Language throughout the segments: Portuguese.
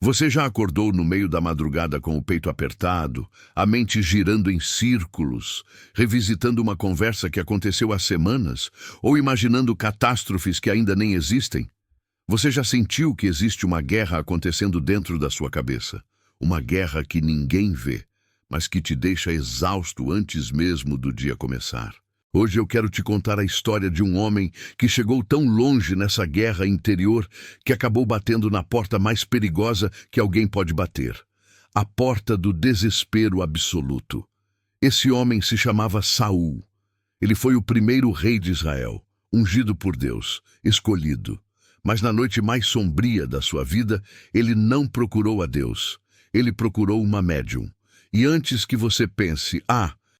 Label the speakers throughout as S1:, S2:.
S1: Você já acordou no meio da madrugada com o peito apertado, a mente girando em círculos, revisitando uma conversa que aconteceu há semanas, ou imaginando catástrofes que ainda nem existem? Você já sentiu que existe uma guerra acontecendo dentro da sua cabeça? Uma guerra que ninguém vê, mas que te deixa exausto antes mesmo do dia começar. Hoje eu quero te contar a história de um homem que chegou tão longe nessa guerra interior que acabou batendo na porta mais perigosa que alguém pode bater. A porta do desespero absoluto. Esse homem se chamava Saul. Ele foi o primeiro rei de Israel, ungido por Deus, escolhido. Mas na noite mais sombria da sua vida, ele não procurou a Deus. Ele procurou uma médium. E antes que você pense,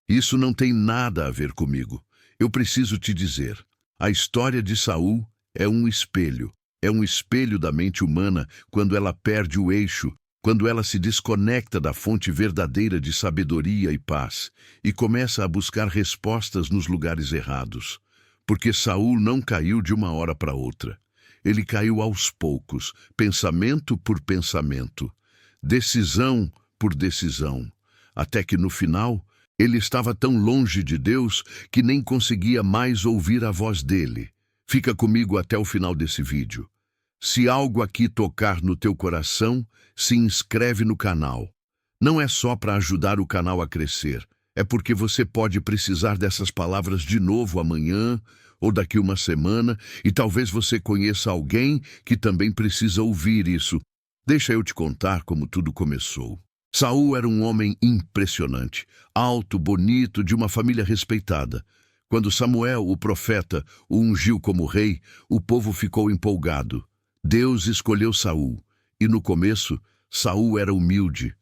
S1: isso não tem nada a ver comigo, eu preciso te dizer, a história de Saul é um espelho. É um espelho da mente humana quando ela perde o eixo, quando ela se desconecta da fonte verdadeira de sabedoria e paz e começa a buscar respostas nos lugares errados. Porque Saul não caiu de uma hora para outra. Ele caiu aos poucos, pensamento por pensamento, decisão por decisão, até que no final ele estava tão longe de Deus que nem conseguia mais ouvir a voz dele. Fica comigo até o final desse vídeo. Se algo aqui tocar no teu coração, se inscreve no canal. Não é só para ajudar o canal a crescer, é porque você pode precisar dessas palavras de novo amanhã ou daqui uma semana, e talvez você conheça alguém que também precisa ouvir isso. Deixa eu te contar como tudo começou. Saul era um homem impressionante, alto, bonito, de uma família respeitada. Quando Samuel, o profeta, o ungiu como rei, o povo ficou empolgado. Deus escolheu Saul, e no começo, Saul era humilde.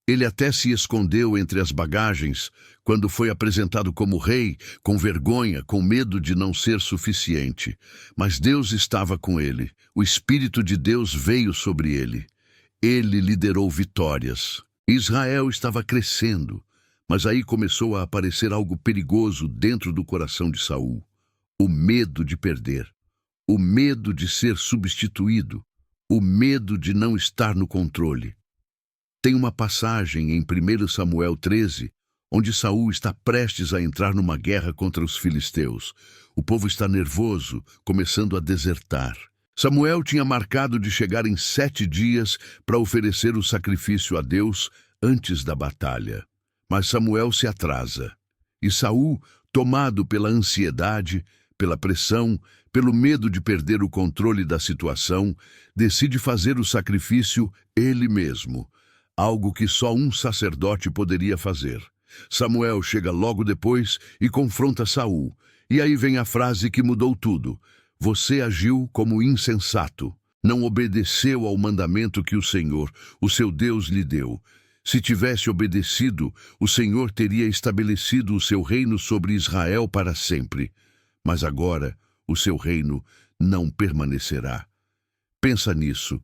S1: Ele até se escondeu entre as bagagens quando foi apresentado como rei, com vergonha, com medo de não ser suficiente. Mas Deus estava com ele, o Espírito de Deus veio sobre ele. Ele liderou vitórias. Israel estava crescendo, mas aí começou a aparecer algo perigoso dentro do coração de Saul. O medo de perder, o medo de ser substituído, o medo de não estar no controle. Tem uma passagem em 1 Samuel 13, onde Saul está prestes a entrar numa guerra contra os filisteus. O povo está nervoso, começando a desertar. Samuel tinha marcado de chegar em 7 dias para oferecer o sacrifício a Deus antes da batalha. Mas Samuel se atrasa. E Saul, tomado pela ansiedade, pela pressão, pelo medo de perder o controle da situação, decide fazer o sacrifício ele mesmo, algo que só um sacerdote poderia fazer. Samuel chega logo depois e confronta Saul. E aí vem a frase que mudou tudo. Você agiu como insensato, não obedeceu ao mandamento que o Senhor, o seu Deus, lhe deu. Se tivesse obedecido, o Senhor teria estabelecido o seu reino sobre Israel para sempre. Mas agora, o seu reino não permanecerá. Pensa nisso.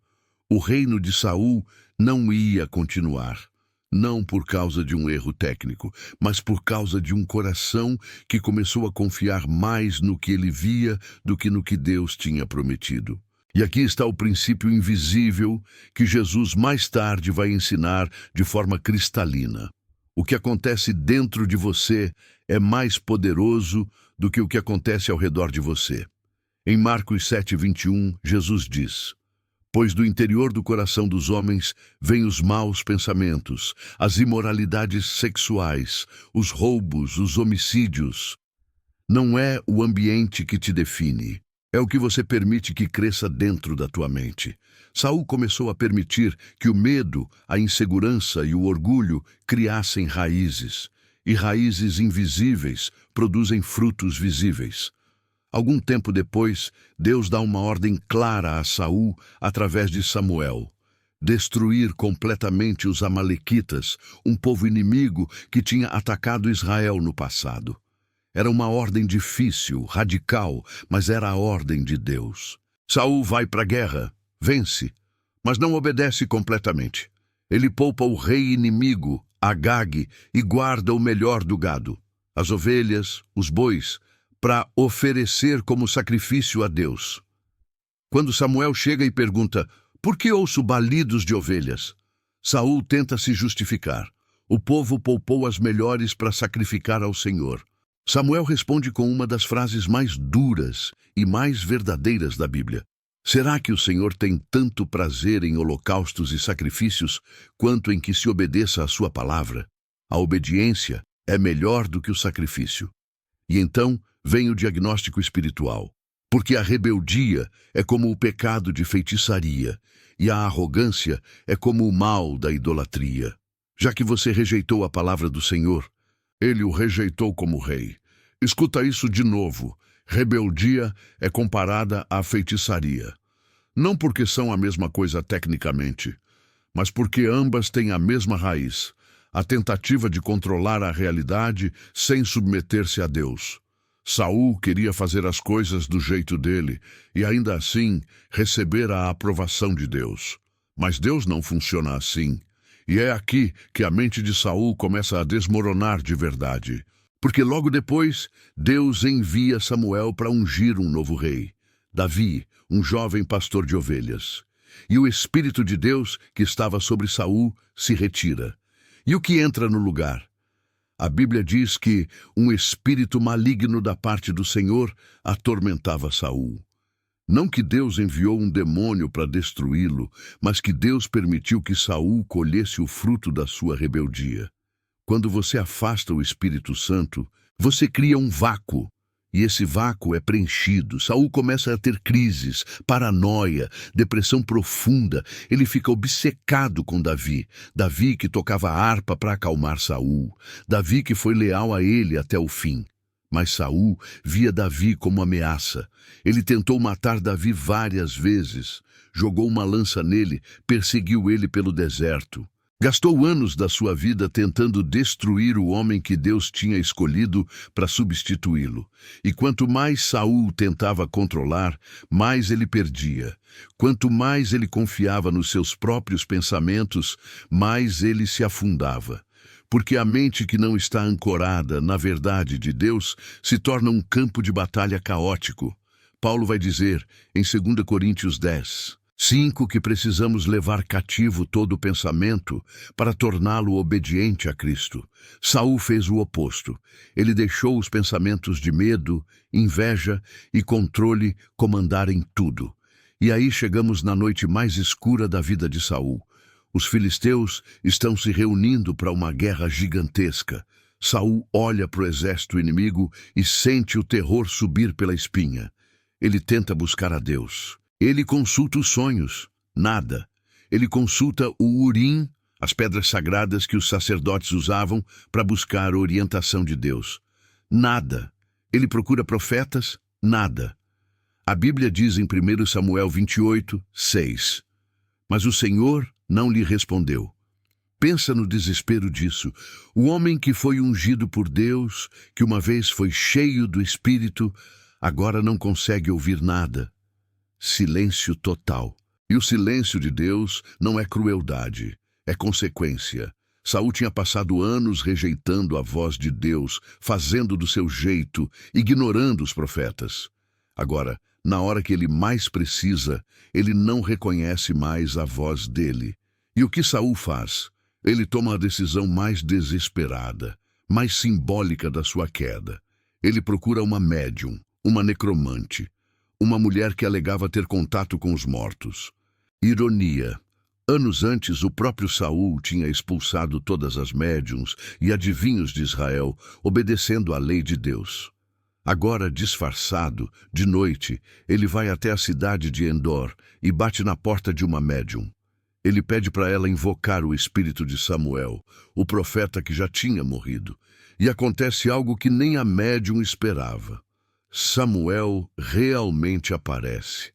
S1: O reino de Saul não ia continuar. Não por causa de um erro técnico, mas por causa de um coração que começou a confiar mais no que ele via do que no que Deus tinha prometido. E aqui está o princípio invisível que Jesus mais tarde vai ensinar de forma cristalina. O que acontece dentro de você é mais poderoso do que o que acontece ao redor de você. Em Marcos 7:21, Jesus diz: Pois do interior do coração dos homens vêm os maus pensamentos, as imoralidades sexuais, os roubos, os homicídios. Não é o ambiente que te define, é o que você permite que cresça dentro da tua mente. Saul começou a permitir que o medo, a insegurança e o orgulho criassem raízes, e raízes invisíveis produzem frutos visíveis. Algum tempo depois, Deus dá uma ordem clara a Saul através de Samuel: destruir completamente os amalequitas, um povo inimigo que tinha atacado Israel no passado. Era uma ordem difícil, radical, mas era a ordem de Deus. Saul vai para a guerra, vence, mas não obedece completamente. Ele poupa o rei inimigo, Agag, e guarda o melhor do gado, as ovelhas, os bois, para oferecer como sacrifício a Deus. Quando Samuel chega e pergunta: Por que ouço balidos de ovelhas? Saul tenta se justificar. O povo poupou as melhores para sacrificar ao Senhor. Samuel responde com uma das frases mais duras e mais verdadeiras da Bíblia. Será que o Senhor tem tanto prazer em holocaustos e sacrifícios quanto em que se obedeça à sua palavra? A obediência é melhor do que o sacrifício. E então vem o diagnóstico espiritual. Porque a rebeldia é como o pecado de feitiçaria, e a arrogância é como o mal da idolatria. Já que você rejeitou a palavra do Senhor, ele o rejeitou como rei. Escuta isso de novo. Rebeldia é comparada à feitiçaria. Não porque são a mesma coisa tecnicamente, mas porque ambas têm a mesma raiz, a tentativa de controlar a realidade sem submeter-se a Deus. Saul queria fazer as coisas do jeito dele e ainda assim receber a aprovação de Deus. Mas Deus não funciona assim. E é aqui que a mente de Saul começa a desmoronar de verdade. Porque logo depois, Deus envia Samuel para ungir um novo rei, Davi, um jovem pastor de ovelhas. E o Espírito de Deus, que estava sobre Saul, se retira. E o que entra no lugar? A Bíblia diz que um espírito maligno da parte do Senhor atormentava Saul. Não que Deus enviou um demônio para destruí-lo, mas que Deus permitiu que Saul colhesse o fruto da sua rebeldia. Quando você afasta o Espírito Santo, você cria um vácuo, e esse vácuo é preenchido. Saul começa a ter crises, paranoia, depressão profunda. Ele fica obcecado com Davi. Davi que tocava harpa para acalmar Saul. Davi que foi leal a ele até o fim. Mas Saul via Davi como ameaça. Ele tentou matar Davi várias vezes. Jogou uma lança nele, perseguiu ele pelo deserto. Gastou anos da sua vida tentando destruir o homem que Deus tinha escolhido para substituí-lo. E quanto mais Saul tentava controlar, mais ele perdia. Quanto mais ele confiava nos seus próprios pensamentos, mais ele se afundava. Porque a mente que não está ancorada na verdade de Deus se torna um campo de batalha caótico. Paulo vai dizer em 2 Coríntios 10, 5 que precisamos levar cativo todo o pensamento para torná-lo obediente a Cristo. Saul fez o oposto. Ele deixou os pensamentos de medo, inveja e controle comandarem tudo. E aí chegamos na noite mais escura da vida de Saul. Os filisteus estão se reunindo para uma guerra gigantesca. Saul olha para o exército inimigo e sente o terror subir pela espinha. Ele tenta buscar a Deus. Ele consulta os sonhos, nada. Ele consulta o Urim, as pedras sagradas que os sacerdotes usavam para buscar a orientação de Deus. Nada. Ele procura profetas, nada. A Bíblia diz em 1 Samuel 28, 6. Mas o Senhor não lhe respondeu. Pensa no desespero disso. O homem que foi ungido por Deus, que uma vez foi cheio do Espírito, agora não consegue ouvir nada. Silêncio total. E o silêncio de Deus não é crueldade, é consequência. Saul tinha passado anos rejeitando a voz de Deus, fazendo do seu jeito, ignorando os profetas. Agora, na hora que ele mais precisa, ele não reconhece mais a voz dele. E o que Saul faz? Ele toma a decisão mais desesperada, mais simbólica da sua queda. Ele procura uma médium, uma necromante, uma mulher que alegava ter contato com os mortos. Ironia. Anos antes, o próprio Saul tinha expulsado todas as médiuns e adivinhos de Israel, obedecendo à lei de Deus. Agora, disfarçado, de noite, ele vai até a cidade de Endor e bate na porta de uma médium. Ele pede para ela invocar o espírito de Samuel, o profeta que já tinha morrido. E acontece algo que nem a médium esperava. Samuel realmente aparece.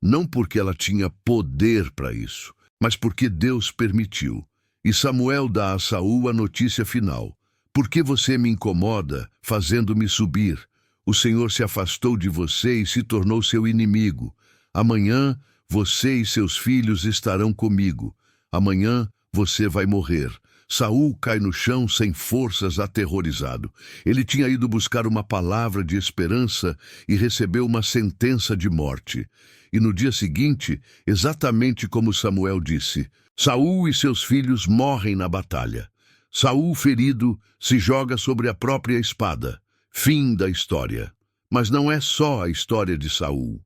S1: Não porque ela tinha poder para isso, mas porque Deus permitiu. E Samuel dá a Saul a notícia final. Por que você me incomoda, fazendo-me subir? O Senhor se afastou de você e se tornou seu inimigo. Amanhã você e seus filhos estarão comigo. Amanhã você vai morrer. Saul cai no chão sem forças, aterrorizado. Ele tinha ido buscar uma palavra de esperança e recebeu uma sentença de morte. E no dia seguinte, exatamente como Samuel disse, Saul e seus filhos morrem na batalha. Saul, ferido, se joga sobre a própria espada. Fim da história. Mas não é só a história de Saul.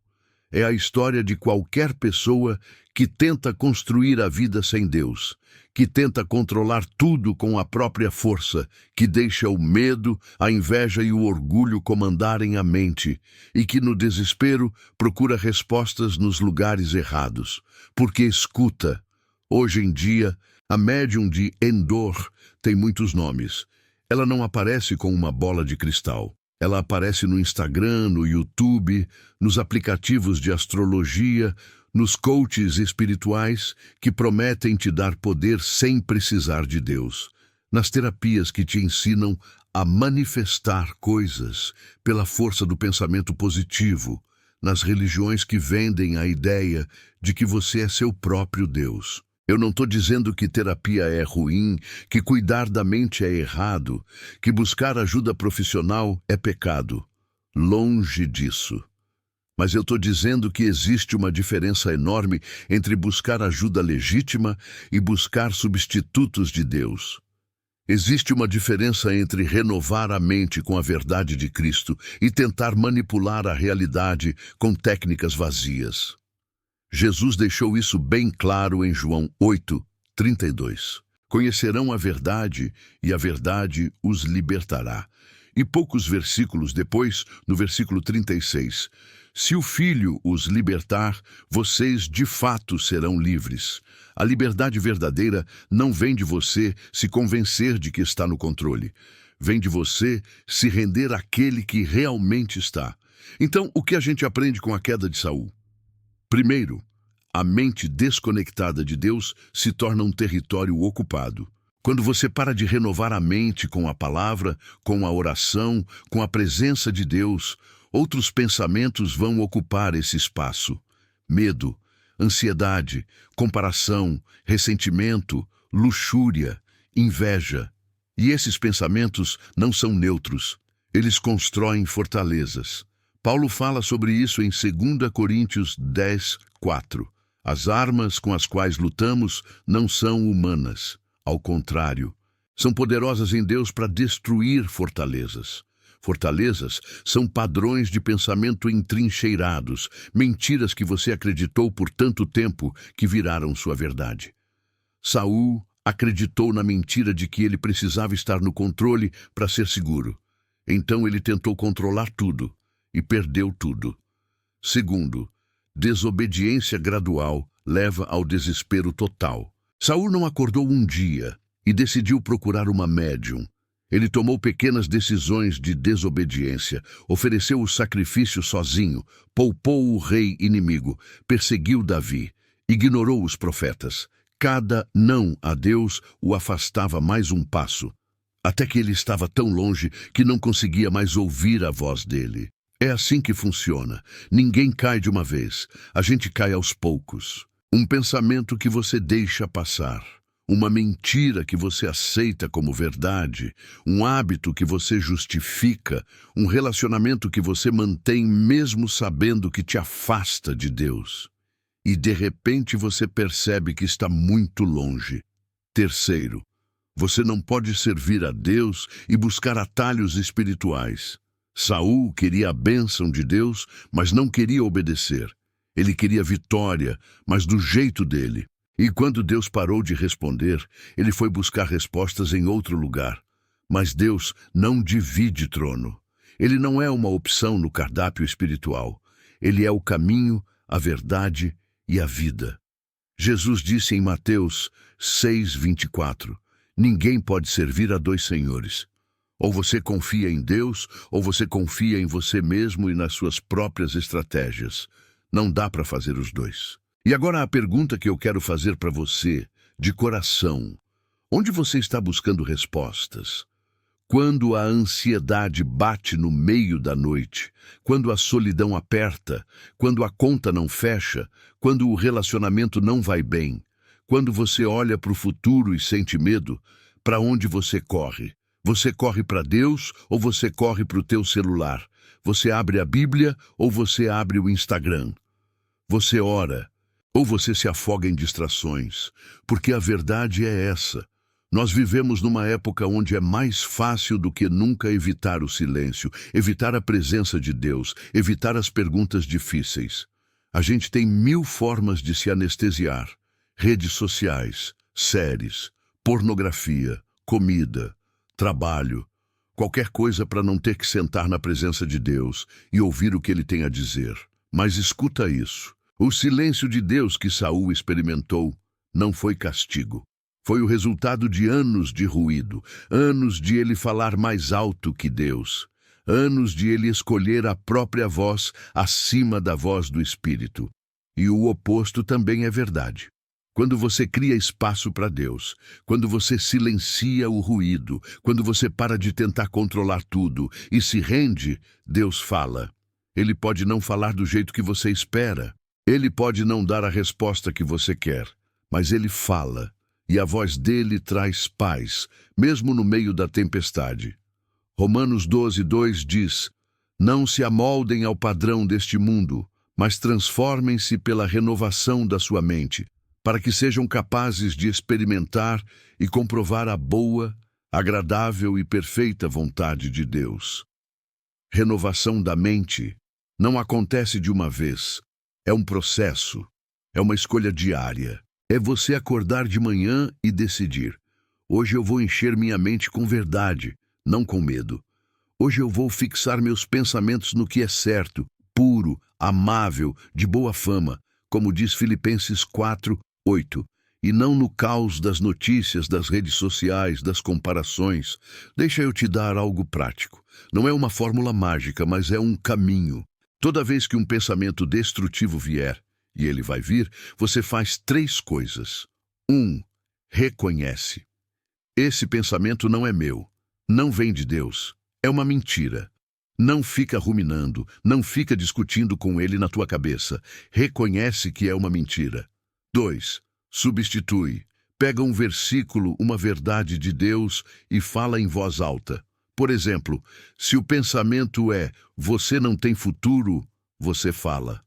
S1: É a história de qualquer pessoa que tenta construir a vida sem Deus, que tenta controlar tudo com a própria força, que deixa o medo, a inveja e o orgulho comandarem a mente, e que no desespero procura respostas nos lugares errados. Porque escuta, hoje em dia, a médium de Endor tem muitos nomes. Ela não aparece com uma bola de cristal. Ela aparece no Instagram, no YouTube, nos aplicativos de astrologia, nos coaches espirituais que prometem te dar poder sem precisar de Deus, nas terapias que te ensinam a manifestar coisas pela força do pensamento positivo, nas religiões que vendem a ideia de que você é seu próprio Deus. Eu não estou dizendo que terapia é ruim, que cuidar da mente é errado, que buscar ajuda profissional é pecado. Longe disso. Mas eu estou dizendo que existe uma diferença enorme entre buscar ajuda legítima e buscar substitutos de Deus. Existe uma diferença entre renovar a mente com a verdade de Cristo e tentar manipular a realidade com técnicas vazias. Jesus deixou isso bem claro em João 8:32. Conhecerão a verdade e a verdade os libertará. E poucos versículos depois, no versículo 36, se o Filho os libertar, vocês de fato serão livres. A liberdade verdadeira não vem de você se convencer de que está no controle. Vem de você se render àquele que realmente está. Então, o que a gente aprende com a queda de Saul? Primeiro, a mente desconectada de Deus se torna um território ocupado. Quando você para de renovar a mente com a palavra, com a oração, com a presença de Deus, outros pensamentos vão ocupar esse espaço. Medo, ansiedade, comparação, ressentimento, luxúria, inveja. E esses pensamentos não são neutros. Eles constroem fortalezas. Paulo fala sobre isso em 2 Coríntios 10:4. As armas com as quais lutamos não são humanas. Ao contrário, são poderosas em Deus para destruir fortalezas. Fortalezas são padrões de pensamento entrincheirados, mentiras que você acreditou por tanto tempo que viraram sua verdade. Saul acreditou na mentira de que ele precisava estar no controle para ser seguro. Então ele tentou controlar tudo e perdeu tudo. Segundo, desobediência gradual leva ao desespero total. Saul não acordou um dia e decidiu procurar uma médium. Ele tomou pequenas decisões de desobediência, ofereceu o sacrifício sozinho, poupou o rei inimigo, perseguiu Davi, ignorou os profetas. Cada não a Deus o afastava mais um passo, até que ele estava tão longe que não conseguia mais ouvir a voz dele. É assim que funciona. Ninguém cai de uma vez. A gente cai aos poucos. Um pensamento que você deixa passar. Uma mentira que você aceita como verdade. Um hábito que você justifica. Um relacionamento que você mantém mesmo sabendo que te afasta de Deus. E de repente você percebe que está muito longe. Terceiro, você não pode servir a Deus e buscar atalhos espirituais. Saul queria a bênção de Deus, mas não queria obedecer. Ele queria vitória, mas do jeito dele. E quando Deus parou de responder, ele foi buscar respostas em outro lugar. Mas Deus não divide trono. Ele não é uma opção no cardápio espiritual. Ele é o caminho, a verdade e a vida. Jesus disse em Mateus 6:24, ninguém pode servir a dois senhores. Ou você confia em Deus, ou você confia em você mesmo e nas suas próprias estratégias. Não dá para fazer os dois. E agora a pergunta que eu quero fazer para você, de coração. Onde você está buscando respostas? Quando a ansiedade bate no meio da noite, quando a solidão aperta, quando a conta não fecha, quando o relacionamento não vai bem, Quando você olha para o futuro e sente medo, para onde você corre? Você corre para Deus ou você corre para o teu celular? Você abre a Bíblia ou você abre o Instagram? Você ora ou você se afoga em distrações? Porque a verdade é essa. Nós vivemos numa época onde é mais fácil do que nunca evitar o silêncio, evitar a presença de Deus, evitar as perguntas difíceis. A gente tem 1000 formas de se anestesiar. Redes sociais, séries, pornografia, comida, trabalho, qualquer coisa para não ter que sentar na presença de Deus e ouvir o que ele tem a dizer. Mas escuta isso. O silêncio de Deus que Saul experimentou não foi castigo. Foi o resultado de anos de ruído, anos de ele falar mais alto que Deus, anos de ele escolher a própria voz acima da voz do Espírito. E o oposto também é verdade. Quando você cria espaço para Deus, quando você silencia o ruído, quando você para de tentar controlar tudo e se rende, Deus fala. Ele pode não falar do jeito que você espera, ele pode não dar a resposta que você quer, mas ele fala, e a voz dele traz paz, mesmo no meio da tempestade. Romanos 12:2 diz: não se amoldem ao padrão deste mundo, mas transformem-se pela renovação da sua mente, para que sejam capazes de experimentar e comprovar a boa, agradável e perfeita vontade de Deus. Renovação da mente não acontece de uma vez. É um processo, é uma escolha diária. É você acordar de manhã e decidir: hoje eu vou encher minha mente com verdade, não com medo. Hoje eu vou fixar meus pensamentos no que é certo, puro, amável, de boa fama, como diz Filipenses 4:8, e não no caos das notícias, das redes sociais, das comparações. Deixa eu te dar algo prático. Não é uma fórmula mágica, mas é um caminho. Toda vez que um pensamento destrutivo vier, e ele vai vir, você faz 3 coisas. 1. Reconhece. Esse pensamento não é meu, não vem de Deus, é uma mentira. Não fica ruminando, não fica discutindo com ele na tua cabeça. Reconhece que é uma mentira. 2. Substitui. Pega um versículo, uma verdade de Deus e fala em voz alta. Por exemplo, se o pensamento é você não tem futuro, você fala.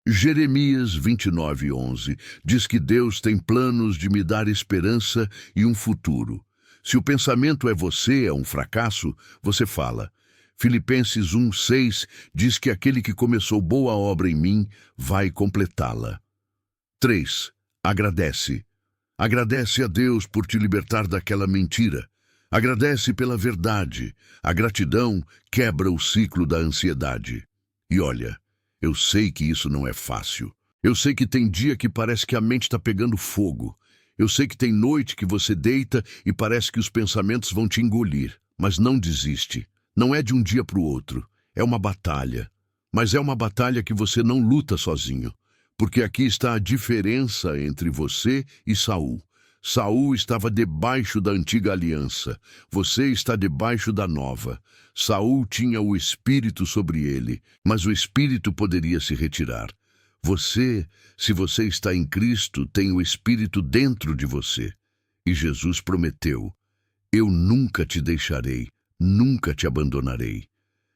S1: Jeremias 29:11 diz que Deus tem planos de me dar esperança e um futuro. Se o pensamento é você é um fracasso, você fala. Filipenses 1:6 diz que aquele que começou boa obra em mim vai completá-la. 3. Agradece. Agradece a Deus por te libertar daquela mentira. Agradece pela verdade. A gratidão quebra o ciclo da ansiedade. E olha, eu sei que isso não é fácil. Eu sei que tem dia que parece que a mente está pegando fogo. Eu sei que tem noite que você deita e parece que os pensamentos vão te engolir. Mas não desiste. Não é de um dia para o outro. É uma batalha. Mas é uma batalha que você não luta sozinho. Porque aqui está a diferença entre você e Saul. Saul estava debaixo da antiga aliança. Você está debaixo da nova. Saul tinha o Espírito sobre ele, mas o Espírito poderia se retirar. Você, se você está em Cristo, tem o Espírito dentro de você. E Jesus prometeu: eu nunca te deixarei, nunca te abandonarei.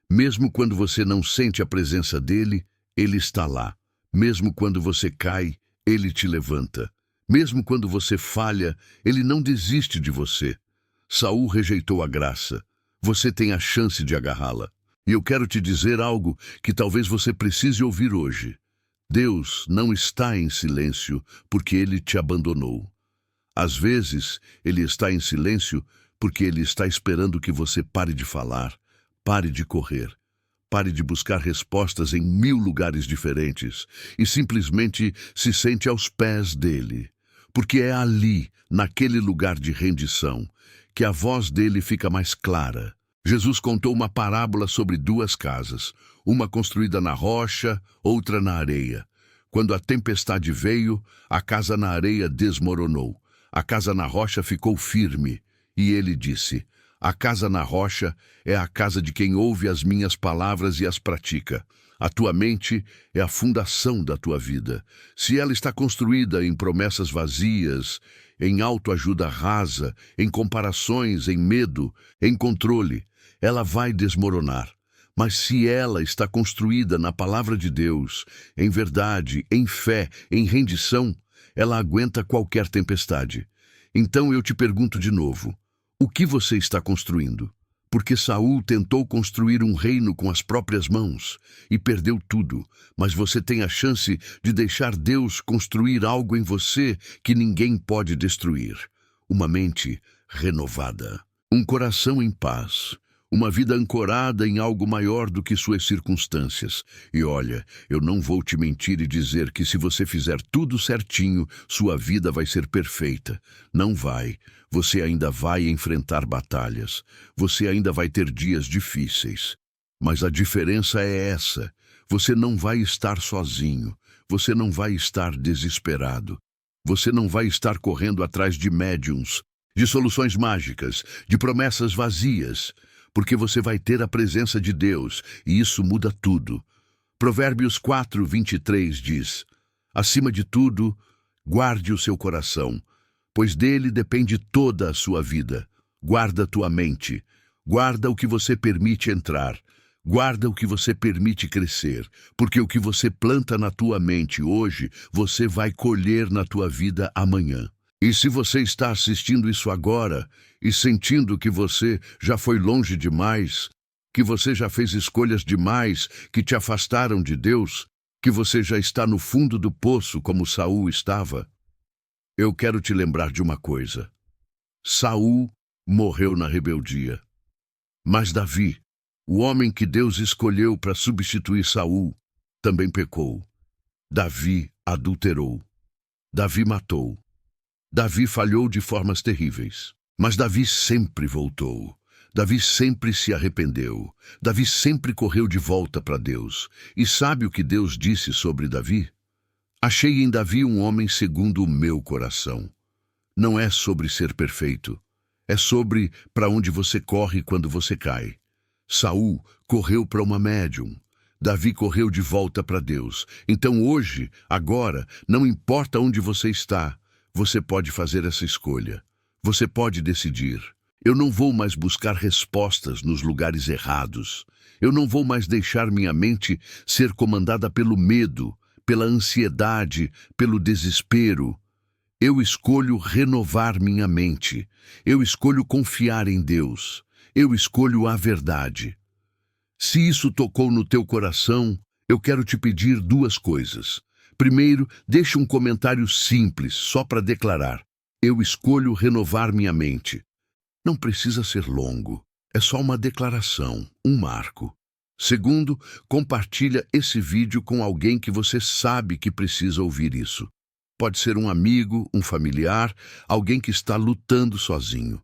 S1: Mesmo quando você não sente a presença dele, ele está lá. Mesmo quando você cai, ele te levanta. Mesmo quando você falha, ele não desiste de você. Saul rejeitou a graça. Você tem a chance de agarrá-la. E eu quero te dizer algo que talvez você precise ouvir hoje. Deus não está em silêncio porque ele te abandonou. Às vezes, ele está em silêncio porque ele está esperando que você pare de falar, pare de correr, pare de buscar respostas em 1000 lugares diferentes e simplesmente se sente aos pés dele. Porque é ali, naquele lugar de rendição, que a voz dele fica mais clara. Jesus contou uma parábola sobre 2 casas, uma construída na rocha, outra na areia. Quando a tempestade veio, a casa na areia desmoronou. A casa na rocha ficou firme. E ele disse: a casa na rocha é a casa de quem ouve as minhas palavras e as pratica. A tua mente é a fundação da tua vida. Se ela está construída em promessas vazias, em autoajuda rasa, em comparações, em medo, em controle, ela vai desmoronar. Mas se ela está construída na palavra de Deus, em verdade, em fé, em rendição, ela aguenta qualquer tempestade. Então eu te pergunto de novo, o que você está construindo? Porque Saul tentou construir um reino com as próprias mãos e perdeu tudo, mas você tem a chance de deixar Deus construir algo em você que ninguém pode destruir. Uma mente renovada, um coração em paz, uma vida ancorada em algo maior do que suas circunstâncias. E olha, eu não vou te mentir e dizer que se você fizer tudo certinho, sua vida vai ser perfeita. Não vai. Você ainda vai enfrentar batalhas. Você ainda vai ter dias difíceis. Mas a diferença é essa. Você não vai estar sozinho. Você não vai estar desesperado. Você não vai estar correndo atrás de médiums, de soluções mágicas, de promessas vazias. Porque você vai ter a presença de Deus, e isso muda tudo. Provérbios 4:23 diz: acima de tudo, guarde o seu coração, pois dele depende toda a sua vida. Guarda tua mente, guarda o que você permite entrar, guarda o que você permite crescer, porque o que você planta na tua mente hoje, você vai colher na tua vida amanhã. E se você está assistindo isso agora e sentindo que você já foi longe demais, que você já fez escolhas demais que te afastaram de Deus, que você já está no fundo do poço como Saul estava, eu quero te lembrar de uma coisa. Saul morreu na rebeldia. Mas Davi, o homem que Deus escolheu para substituir Saul, também pecou. Davi adulterou. Davi matou. Davi falhou de formas terríveis, mas Davi sempre voltou. Davi sempre se arrependeu. Davi sempre correu de volta para Deus. E sabe o que Deus disse sobre Davi? Achei em Davi um homem segundo o meu coração. Não é sobre ser perfeito. É sobre para onde você corre quando você cai. Saul correu para uma médium. Davi correu de volta para Deus. Então hoje, agora, não importa onde você está, você pode fazer essa escolha. Você pode decidir. Eu não vou mais buscar respostas nos lugares errados. Eu não vou mais deixar minha mente ser comandada pelo medo, pela ansiedade, pelo desespero. Eu escolho renovar minha mente. Eu escolho confiar em Deus. Eu escolho a verdade. Se isso tocou no teu coração, eu quero te pedir duas coisas. Primeiro, deixe um comentário simples, só para declarar: eu escolho renovar minha mente. Não precisa ser longo, é só uma declaração, um marco. Segundo, compartilha esse vídeo com alguém que você sabe que precisa ouvir isso. Pode ser um amigo, um familiar, alguém que está lutando sozinho.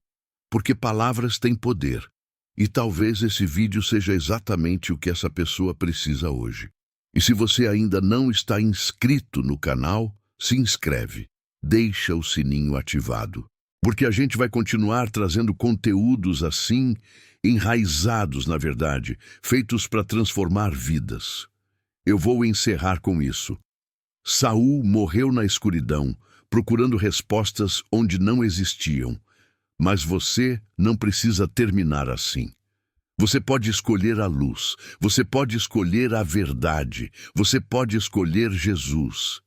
S1: Porque palavras têm poder. E talvez esse vídeo seja exatamente o que essa pessoa precisa hoje. E se você ainda não está inscrito no canal, se inscreve. Deixa o sininho ativado. Porque a gente vai continuar trazendo conteúdos assim, enraizados na verdade, feitos para transformar vidas. Eu vou encerrar com isso. Saul morreu na escuridão, procurando respostas onde não existiam. Mas você não precisa terminar assim. Você pode escolher a luz, você pode escolher a verdade, você pode escolher Jesus.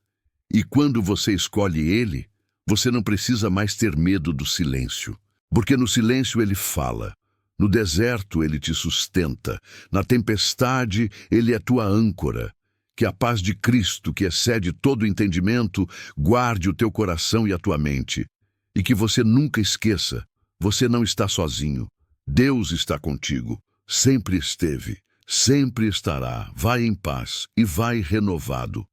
S1: E quando você escolhe Ele, você não precisa mais ter medo do silêncio. Porque no silêncio Ele fala, no deserto Ele te sustenta, na tempestade Ele é tua âncora. Que a paz de Cristo, que excede todo entendimento, guarde o teu coração e a tua mente. E que você nunca esqueça, você não está sozinho. Deus está contigo, sempre esteve, sempre estará. Vai em paz e vai renovado.